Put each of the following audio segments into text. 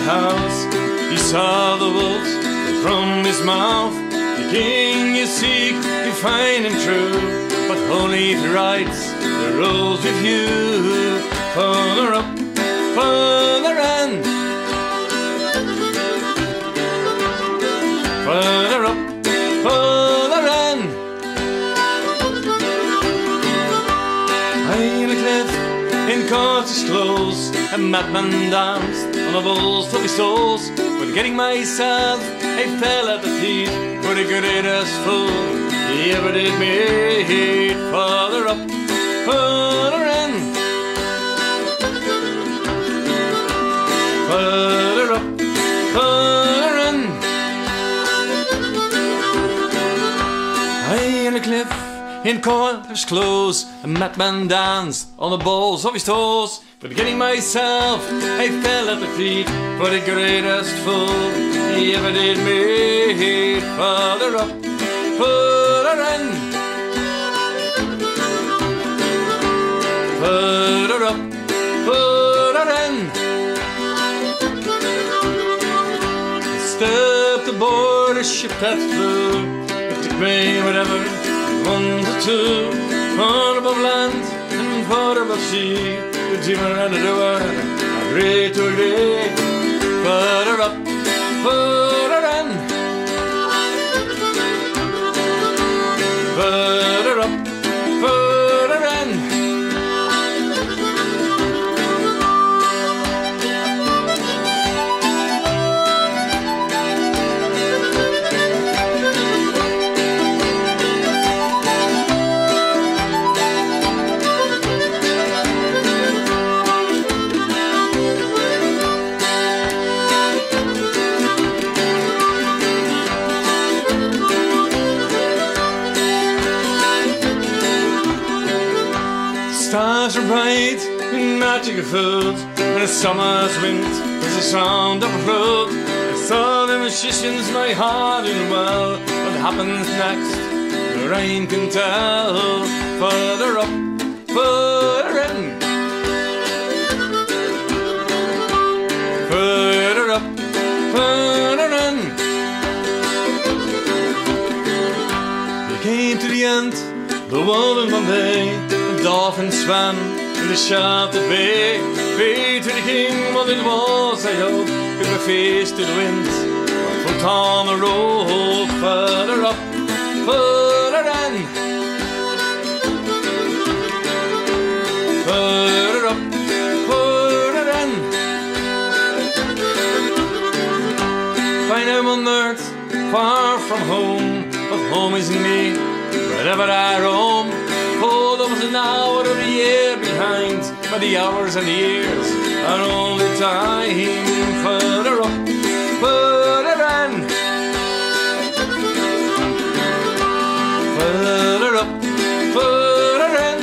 house. He saw the wolves from his mouth. The king you seek, you find him true, but only if he rights the rules with you. Further up, further in, further up, further in. High on a cliff in Cortes Close, a madman danced on the bulls of his souls. When getting myself, I fell at the feet for the greatest fool he ever did meet. Further up, further in, further up, further in. High on a cliff in Cortes Close, a madman danced on the balls of his toes. But getting myself, I fell at the feet for the greatest fool he ever did meet. Further up, further in, further up, further in. I stepped aboard a ship that flew, it took me whatever I wanted to. Far above land and far above sea, the dreamer and the doer agree to agree. Further up, further in, further up, further in. Stars are bright in magic of food, and the summer's wind is the sound of a flute. I saw the magicians, my heart in well. What happens next, the rain can tell. Further up, further in, further up, further in. We came to the end, the world in one day. Dolphins swam in the sheltered bay. Pray to the king what it was I hope, with my face to the wind, foot on the road. Further up, further in, further up, further in. Find I'm on earth, far from home, but home is me, wherever I roam. Oh, there was an hour of the year behind, but the hours and the years are only time. Further up, further in, further up, further in.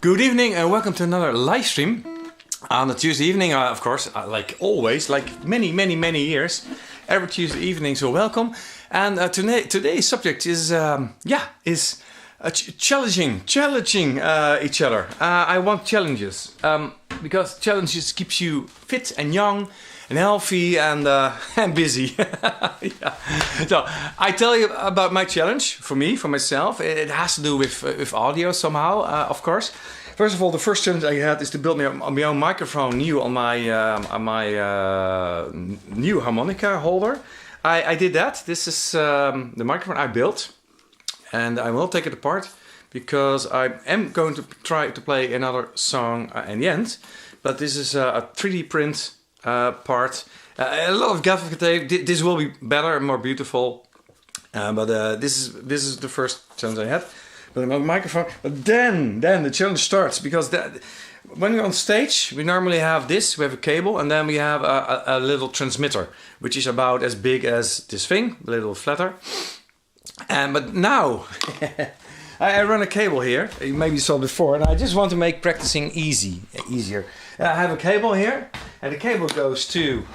Good evening and welcome to another live stream on a Tuesday evening, of course, like always, like many years, every Tuesday evening, so welcome. And today's subject is challenging each other. I want challenges, because challenges keeps you fit and young and healthy and busy. Yeah. So I tell you about my challenge for myself. It has to do with audio somehow, of course. First of all, the first challenge I had is to build my own microphone new on my new harmonica holder. I did that. This is the microphone I built, and I will take it apart because I am going to try to play another song in the end. But this is a 3D print part. A lot of gaffer tape. This will be better and more beautiful. But this is the first challenge I had. But my microphone. But then the challenge starts because when we're on stage, we normally have this. We have a cable, and then we have a little transmitter, which is about as big as this thing, a little flatter. But now I run a cable here. You maybe saw before, and I just want to make practicing easier. I have a cable here, and the cable goes to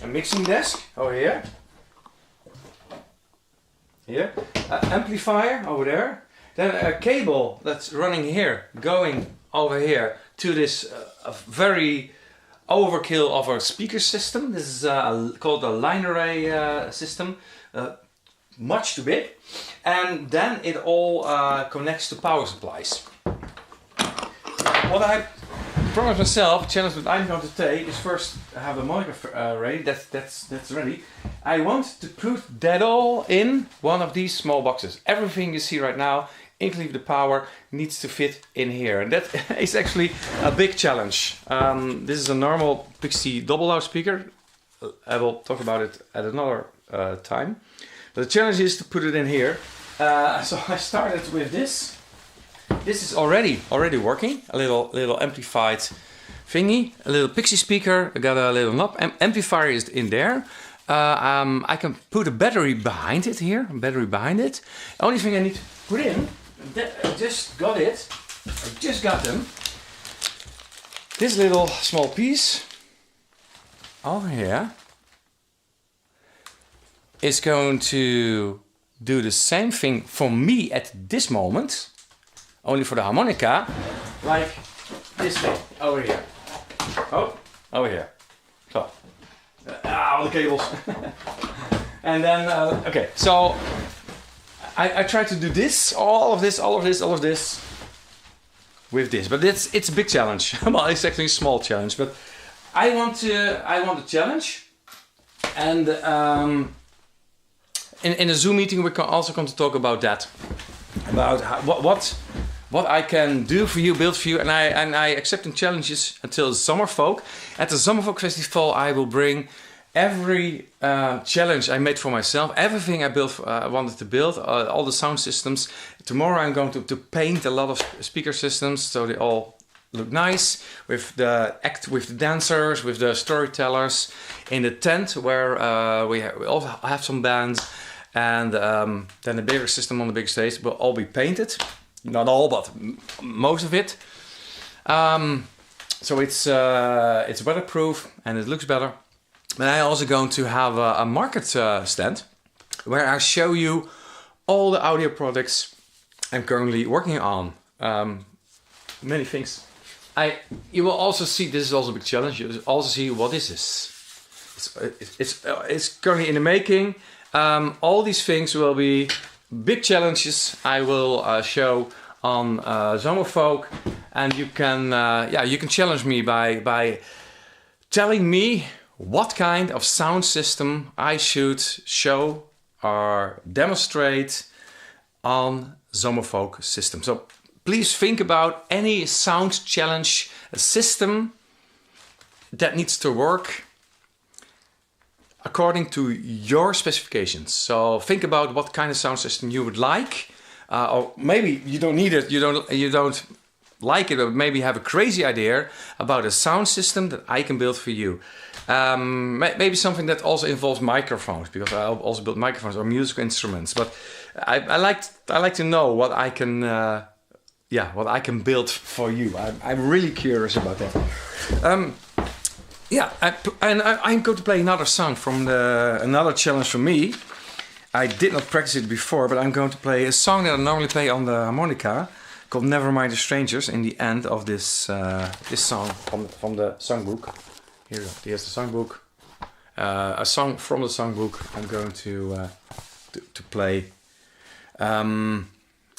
a mixing desk over here. Here, amplifier over there. Then a cable that's running here, going over here to this very overkill of a speaker system. This is called a linearray system, much too big. And then it all connects to power supplies. What I promised myself, challenge that I'm going to take, is first have a monitor ready. That's ready. I want to put that all in one of these small boxes. Everything you see right now, including the power, needs to fit in here, and that is actually a big challenge. This is a normal Pixie double loudspeaker. I will talk about it at another time. But the challenge is to put it in here. So I started with this. This is already working. A little amplified thingy, a little Pixie speaker. I got a little knob. Amplifier is in there. I can put a battery behind it here. The only thing I need to put in, I just got it. I just got them. This little small piece over here is going to do the same thing for me at this moment. Only for the harmonica, like this thing over here. Oh, over here. So, all the cables. And then, okay, so I try to do this, all of this with this, but it's a big challenge. Well, it's actually a small challenge, but I want a challenge, and in a Zoom meeting we're also going to talk about that, about what I can do for you, build for you, and I accepting challenges until Zomerfolk. At the Zomerfolk Festival, I will bring every challenge I made for myself, everything I wanted to build, all the sound systems. Tomorrow I'm going to paint a lot of speaker systems so they all look nice, with the dancers, with the storytellers, in the tent where we also have some bands, and then the bigger system on the big stage will all be painted. Not all, but most of it. So it's weatherproof and it looks better. But I'm also going to have a market stand where I show you all the audio products I'm currently working on. Many things. You will also see, this is also a big challenge. You will also see, what is this? It's currently in the making. All these things will be big challenges I will show on Zomerfolk, and you can challenge me by telling me what kind of sound system I should show or demonstrate on Zomerfolk system. So please think about any sound challenge, a system that needs to work according to your specifications. So think about what kind of sound system you would like, or maybe you don't need it, you don't like it, or maybe have a crazy idea about a sound system that I can build for you. Maybe something that also involves microphones, because I also build microphones or musical instruments. But I like to know what I can build for you. I'm really curious about that. I'm going to play another song from another challenge for me. I did not practice it before, but I'm going to play a song that I normally play on the harmonica, called Never Mind the Strangers, in the end of this song from the songbook. Here's the songbook. A song from the songbook I'm going to play.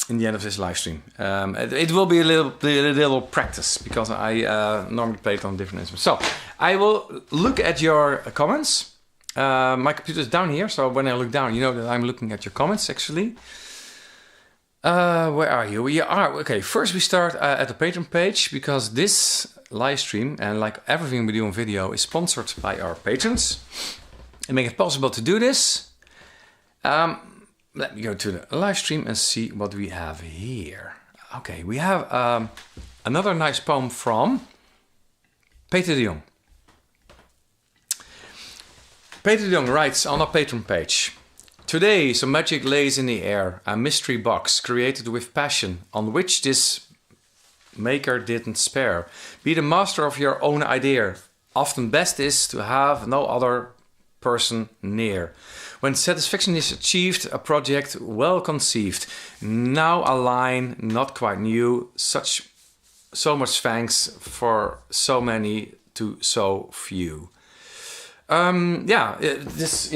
in the end of this live stream. It will be a little practice because I normally play it on different instruments. So I will look at your comments. My computer is down here, so when I look down, you know that I'm looking at your comments actually. Where are you? We are okay. First, we start at the Patreon page because this live stream and like everything we do on video is sponsored by our patrons and make it possible to do this. Let me go to the live stream and see what we have here. Okay, we have another nice poem from Peter de Jong. Peter de Jong writes on our Patreon page. Today some magic lays in the air, a mystery box created with passion on which this maker didn't spare. Be the master of your own idea. Often best is to have no other person near. When satisfaction is achieved, a project well conceived. Now a line not quite new. So much thanks for so many to so few. This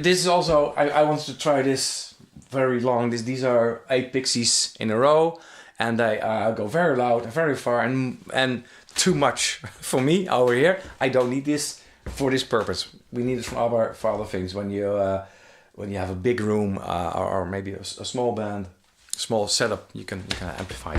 is also I wanted to try this very long. These are 8 pixies in a row, and they go very loud and very far, and too much for me over here. I don't need this for this purpose. We need it for other things. When you have a big room or maybe a small band, small setup, you can amplify.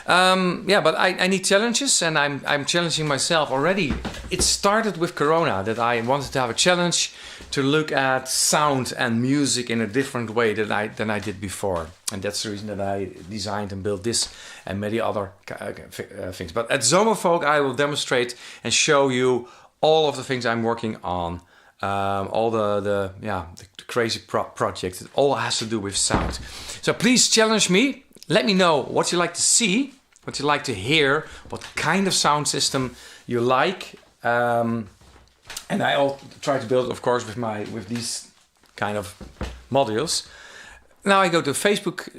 But I need challenges, and I'm challenging myself already. It started with Corona that I wanted to have a challenge to look at sound and music in a different way than I did before, and that's the reason that I designed and built this and many other things. But at Zomerfolk, I will demonstrate and show you all of the things I'm working on, all the crazy projects. It all has to do with sound. So please challenge me. Let me know what you like to see, what you like to hear, what kind of sound system you like. And I'll try to build, of course, with these kind of modules. Now I go to Facebook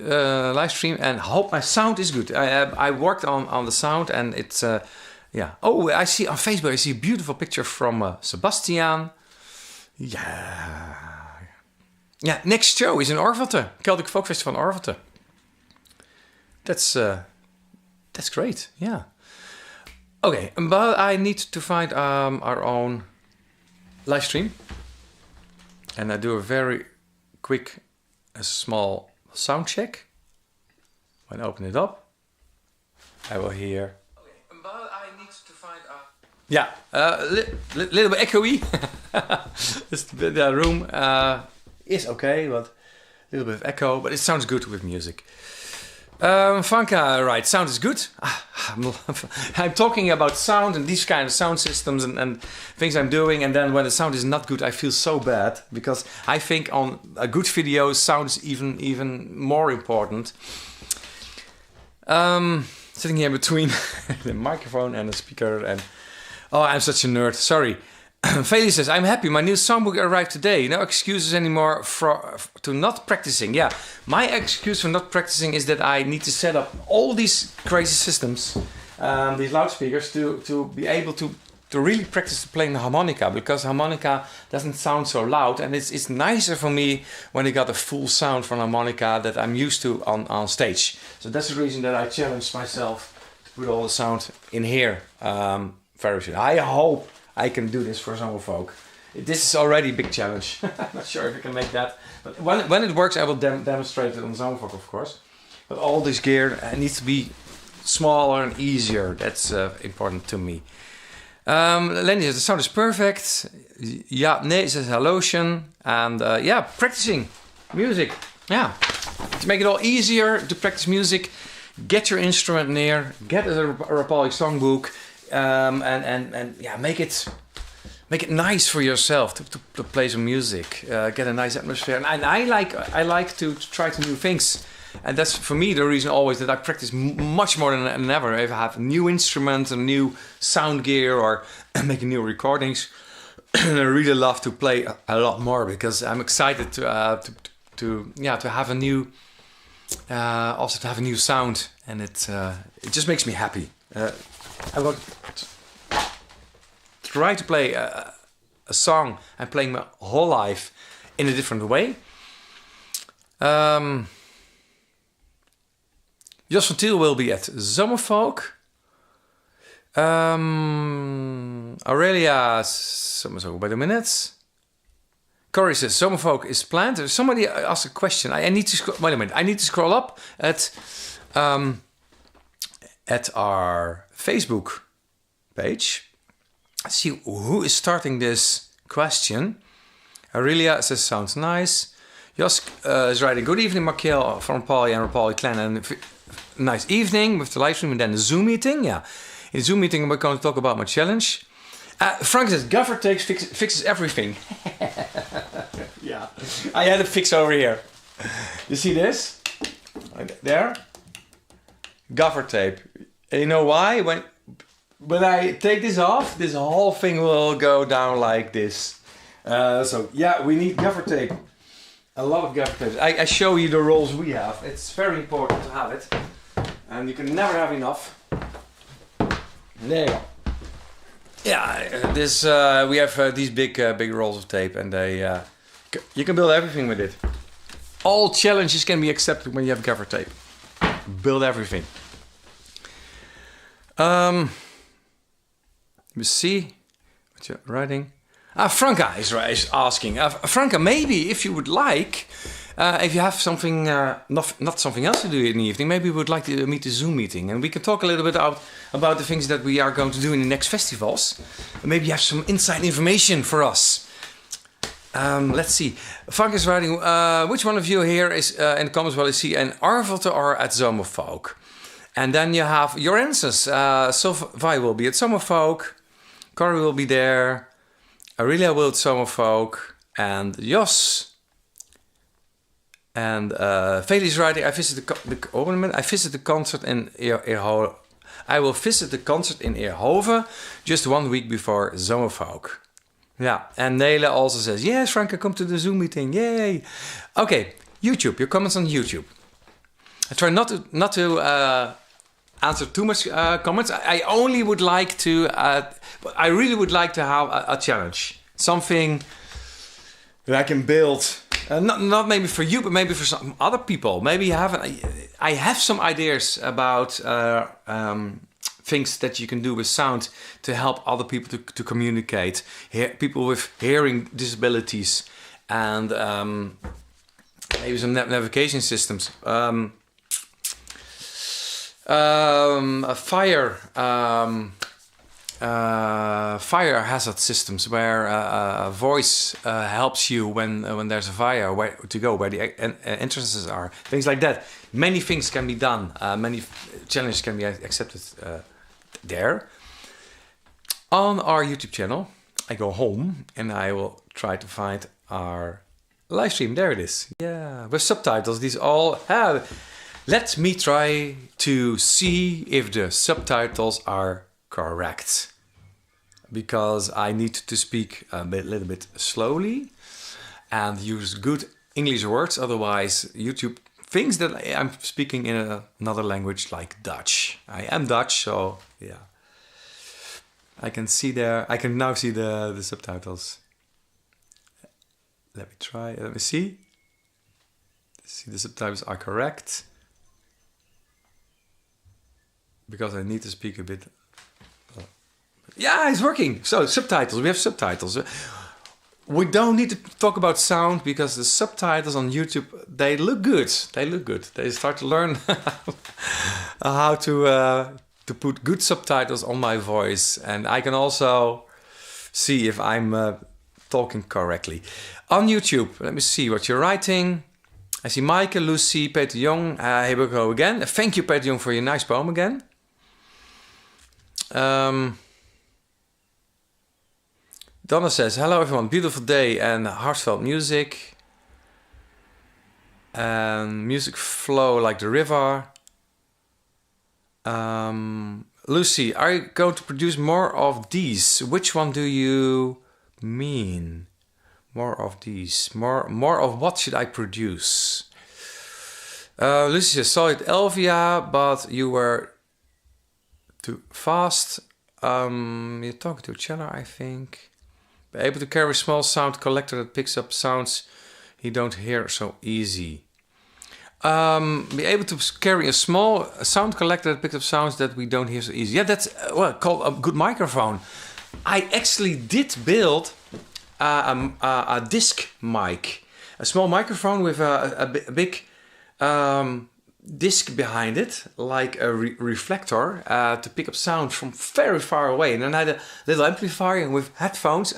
live stream and hope my sound is good. I worked on the sound, and it's Oh, I see on Facebook. I see a beautiful picture from Sebastian. Yeah. Next show is in Orvelte, Celtic Folk Festival in Orvelte. That's great. Yeah. Okay, but I need to find our own live stream, and I do a very quick, small sound check. When I open it up, I will hear. Okay, but I need to find little bit echoey. The room is okay, but a little bit of echo. But it sounds good with music. Vanka, right, sound is good. I'm talking about sound and these kind of sound systems and things I'm doing, and then when the sound is not good, I feel so bad, because I think on a good video, sound is even more important. Sitting here between the microphone and the speaker, and I'm such a nerd, sorry. Felix says, I'm happy, my new songbook arrived today. No excuses anymore to not practicing. Yeah, my excuse for not practicing is that I need to set up all these crazy systems, these loudspeakers, to be able to really practice playing the harmonica, because harmonica doesn't sound so loud, and it's nicer for me when I got a full sound from harmonica that I'm used to on stage. So that's the reason that I challenged myself to put all the sound in here very soon. I hope I can do this for Zomerfolk. This is already a big challenge. I'm not sure if I can make that. But when it works, I will demonstrate it on Zomerfolk, of course. But all this gear needs to be smaller and easier. That's important to me. Lenny says, the sound is perfect. Ja, nee says Hallotion. And practicing music. Yeah. To make it all easier to practice music, get your instrument near, get a Rapalje songbook. Make it nice for yourself to play some music, get a nice atmosphere, and I like to try to new things, and that's for me the reason always that I practice much more than ever. If I have a new instrument, a new sound gear, or making new recordings, I really love to play a lot more, because I'm excited to have a new sound, and it just makes me happy. I will try to play a song I'm playing my whole life in a different way. Jos van Tiel will be at Zomerfolk. Aurelia, wait a minute. Corey says Zomerfolk is planned. Somebody asked a question. I need to wait a minute. I need to scroll up at our Facebook page. See who is starting this question. Aurelia says sounds nice. Jos is writing, good evening, Maceál from Rapalje and Rapalje clan, and nice evening with the live stream and then the Zoom meeting. Yeah, in the Zoom meeting we're going to talk about my challenge. Frank says gaffer tapes fixes everything. Yeah, I had a fix over here. You see this? There, gaffer tape. And you know why? When I take this off, this whole thing will go down like this. So yeah, we need gaffer tape. A lot of gaffer tapes. I show you the rolls we have. It's very important to have it, and you can never have enough. There you go. Yeah, this we have these big rolls of tape, and you can build everything with it. All challenges can be accepted when you have gaffer tape. Build everything. Let me see what you're writing. Franca is asking. Franca, maybe if you would like, if you have something, not something else to do in the evening, maybe we would like to meet the Zoom meeting, and we can talk a little bit about the things that we are going to do in the next festivals. Maybe you have some inside information for us. Let's see. Frank is writing, which one of you here is in the comments will you see an Arvelte or at Zomerfolk? And then you have your answers. Sylvie will be at Zomerfolk. Corey will be there. Aurelia will at Zomerfolk. And Jos. And Felix writing, I visited the concert in Eerhoven. I will visit the concert in Eerhoven just 1 week before Zomerfolk. Yeah, and Nele also says, yes, Franka, come to the Zoom meeting, yay. Okay, YouTube, your comments on YouTube. I try not to answer too much comments. I only would like to, I really would like to have a challenge. Something that I can build, not maybe for you, but maybe for some other people. Maybe I have some ideas about things that you can do with sound to help other people to communicate. People with hearing disabilities and maybe some navigation systems. Fire hazard systems where a voice helps you when there's a fire, where to go, where the entrances are, things like that. Many things can be done. Many challenges can be accepted there. On our YouTube channel, I go home and I will try to find our live stream. There it is. Yeah, with subtitles. These all have. Let me try to see if the subtitles are correct, because I need to speak a little bit slowly and use good English words. Otherwise, YouTube thinks that I'm speaking in another language like Dutch. I am Dutch, so yeah. I can now see the subtitles. Let me try. Let me see. See, the subtitles are correct. Because I need to speak a bit. Yeah, it's working. So subtitles, we have subtitles. We don't need to talk about sound because the subtitles on YouTube, they look good. They look good. They start to learn how to put good subtitles on my voice. And I can also see if I'm talking correctly. On YouTube, let me see what you're writing. I see Maaike, Lucy, Peter Jong. Here we go again. Thank you, Peter Jong, for your nice poem again. Donna says, hello everyone, beautiful day and heartfelt music. And music flow like the river. Lucy, are you going to produce more of these? Which one do you mean? More of these. More of what should I produce? Lucy says, saw it Elvia, but you were too fast. You're talking to each other, I think. Be able to carry a small sound collector that picks up sounds you don't hear so easy. Be able to carry a small sound collector that picks up sounds that we don't hear so easy. Yeah, that's called a good microphone. I actually did build a disc mic, a small microphone with a big disc behind it, like a reflector, to pick up sound from very far away. And then I had a little amplifier with headphones.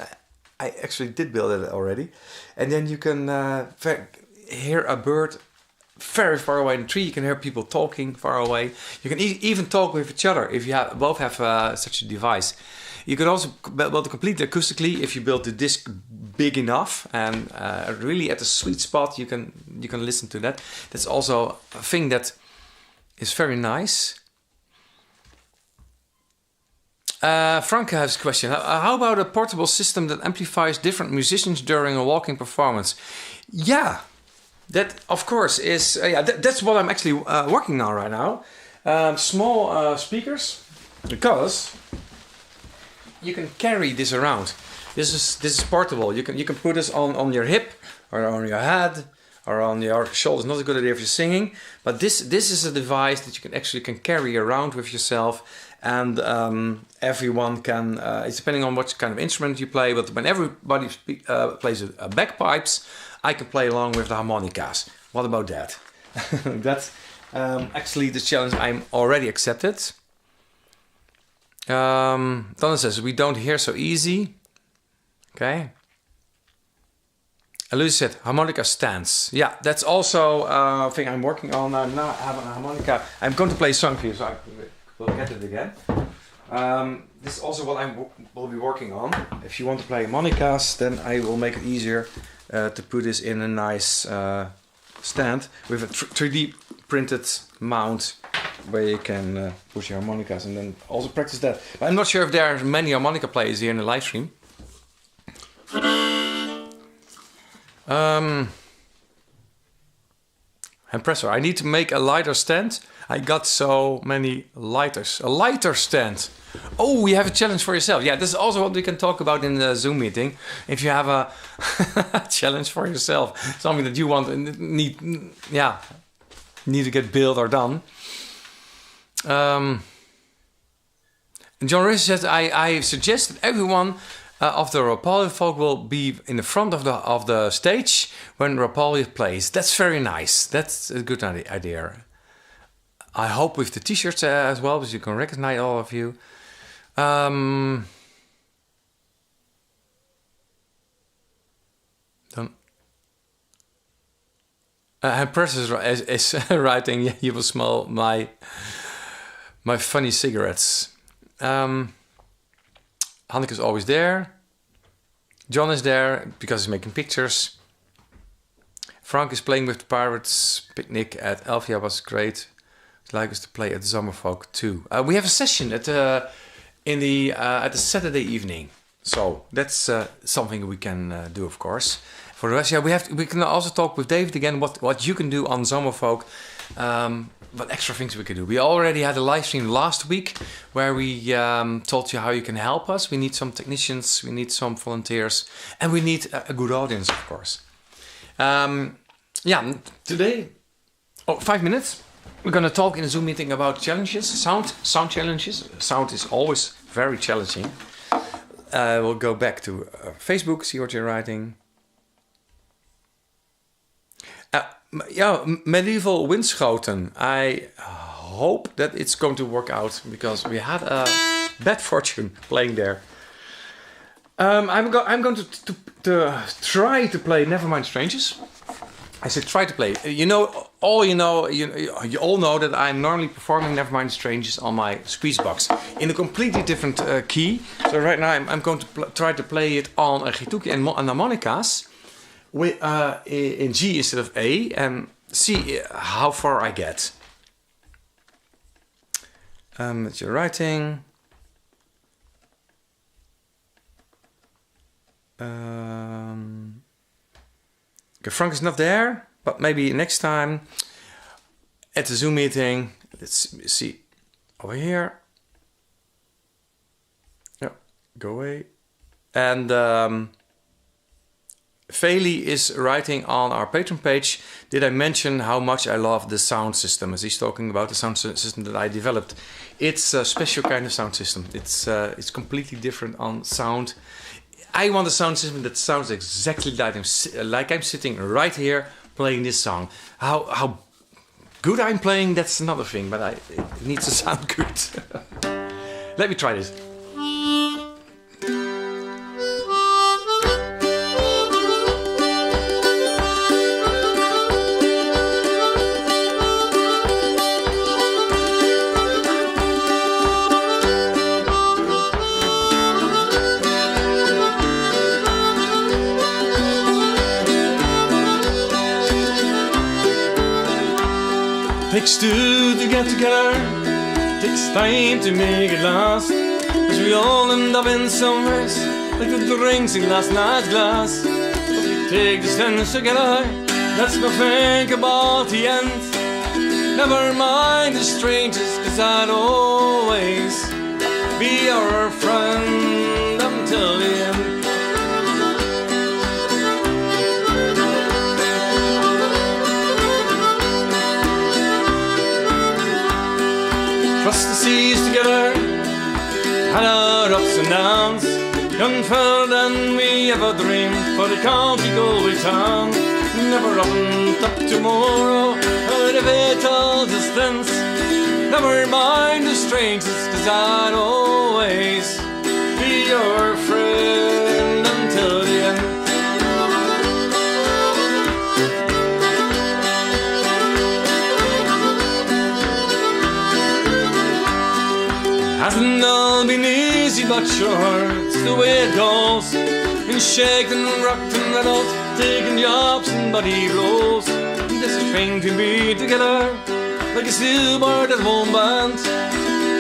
I actually did build it already. And then you can hear a bird very far away in the tree. You can hear people talking far away. You can even talk with each other if you both have such a device. You can also build it completely acoustically if you build the disc big enough and really at a sweet spot. You can listen to that. That's also a thing that is very nice. Frank has a question. How about a portable system that amplifies different musicians during a walking performance? Yeah, that of course is. That's what I'm actually working on right now. Small speakers, because you can carry this around. This is portable. You can put this on your hip or on your head or on your shoulders. Not a good idea if you're singing, but this is a device that you can carry around with yourself, and everyone can. It's depending on what kind of instrument you play, but when everybody plays bagpipes, I can play along with the harmonicas. What about that? That's actually the challenge I'm already accepted. Donna says, we don't hear so easy. Okay. Lucy said, harmonica stands. Yeah, that's also a thing I'm working on. Now I have a harmonica. I'm going to play a song for you, so I will get it again. This is also what I will be working on. If you want to play harmonicas, then I will make it easier to put this in a nice stand with a 3D printed mount where you can push your harmonicas and then also practice that. But I'm not sure if there are many harmonica players here in the live stream. Compressor. I need to make a lighter stand. I got so many lighters. A lighter stand. Oh, you have a challenge for yourself. Yeah, this is also what we can talk about in the Zoom meeting. If you have a challenge for yourself, something that you want and need to get built or done. John Rich says, I suggest that everyone of the Rapalje folk will be in the front of the stage when Rapalje plays. That's very nice. That's a good idea. I hope with the t-shirts as well, because you can recognize all of you. Press is writing, yeah, you will smell my funny cigarettes. Hanneke is always there. John is there because he's making pictures. Frank is playing with the Pirates. Picnic at Elvia was great. I'd like us to play at Zomerfolk too. We have a session at the Saturday evening, so that's something we can do, of course. For the rest, yeah, we can also talk with David again what you can do on Zomerfolk. What extra things we can do. We already had a live stream last week where we told you how you can help us. We need some technicians, we need some volunteers, and we need a good audience, of course. Today, 5 minutes. We're going to talk in a Zoom meeting about challenges, sound challenges. Sound is always very challenging. We'll go back to Facebook, see what you're writing. Medieval Winschoten. I hope that it's going to work out because we had a bad fortune playing there. I'm going to try to play Nevermind Strangers. I said try to play. You all know that I'm normally performing Nevermind Strangers on my squeeze box in a completely different key. So right now I'm going to try to play it on a Gitouki and harmonicas. In G instead of A, and see how far I get. That's your writing. Okay, Frank is not there, but maybe next time at the Zoom meeting. Let's see over here. Yeah, go away. And Veli is writing on our Patreon page, did I mention how much I love the sound system? As he's talking about the sound system that I developed. It's a special kind of sound system. It's completely different on sound. I want a sound system that sounds exactly like I'm sitting right here playing this song. How good I'm playing, that's another thing, but it needs to sound good. Let me try this. Takes two to get together, takes time to make it last. Cause we all end up in some ways, like the drinks in last night's glass. But we take the stands together, let's not think about the end. Never mind the strangers, cause I'd always be your friend until the end. Crossed the seas together, had our ups and downs, gone further than we ever dreamed for the county Galway town. Never up and up tomorrow, or the fatal distance. Never mind the strangers, cause I'd always be your friend until the end. Hasn't all been easy, but sure, it's the way it goes. Been shaken and rocked and rattled, taking jobs and body blows. It's a thing to be together, like a stillbird at home band.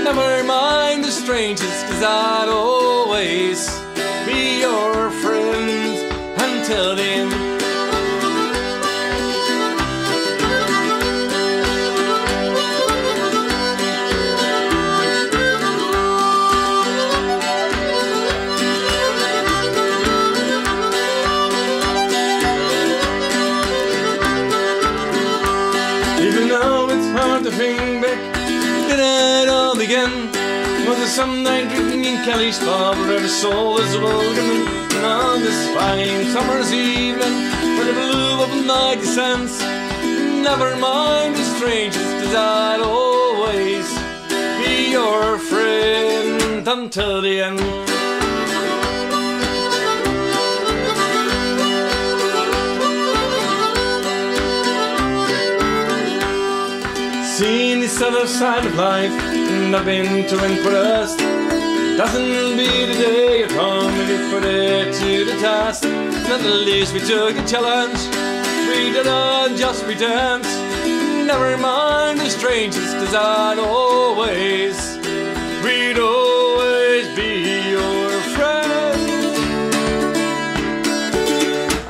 Never mind the strangers, cause I'd always be your friend until the end. To think back, did it all begin? Was it some night drinking in Kelly's pub where every soul is welcome? And on this fine summer's evening, where the blue of the night descends, never mind the strangers, cause I'd always be your friend until the end. Seen this other side of life, and I've been to and for us. Doesn't be the day you come if you put it to the test. At least we took the challenge, we didn't just pretend. Never mind the strangers, cause we'd always be your friend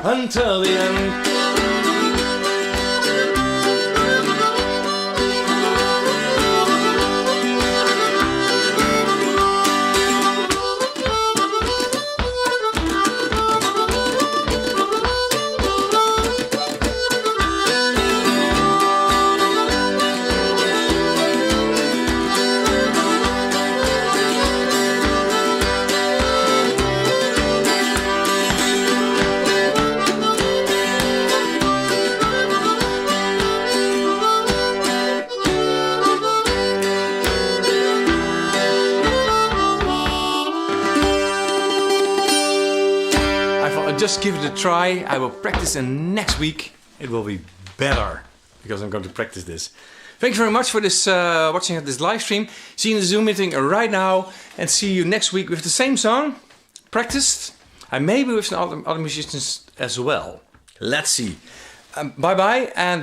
until the end. Just give it a try. I will practice, and next week it will be better because I'm going to practice this. Thank you very much for this watching this live stream. See you in the Zoom meeting right now, and see you next week with the same song practiced, and maybe with some other musicians as well. Let's see. Bye bye, and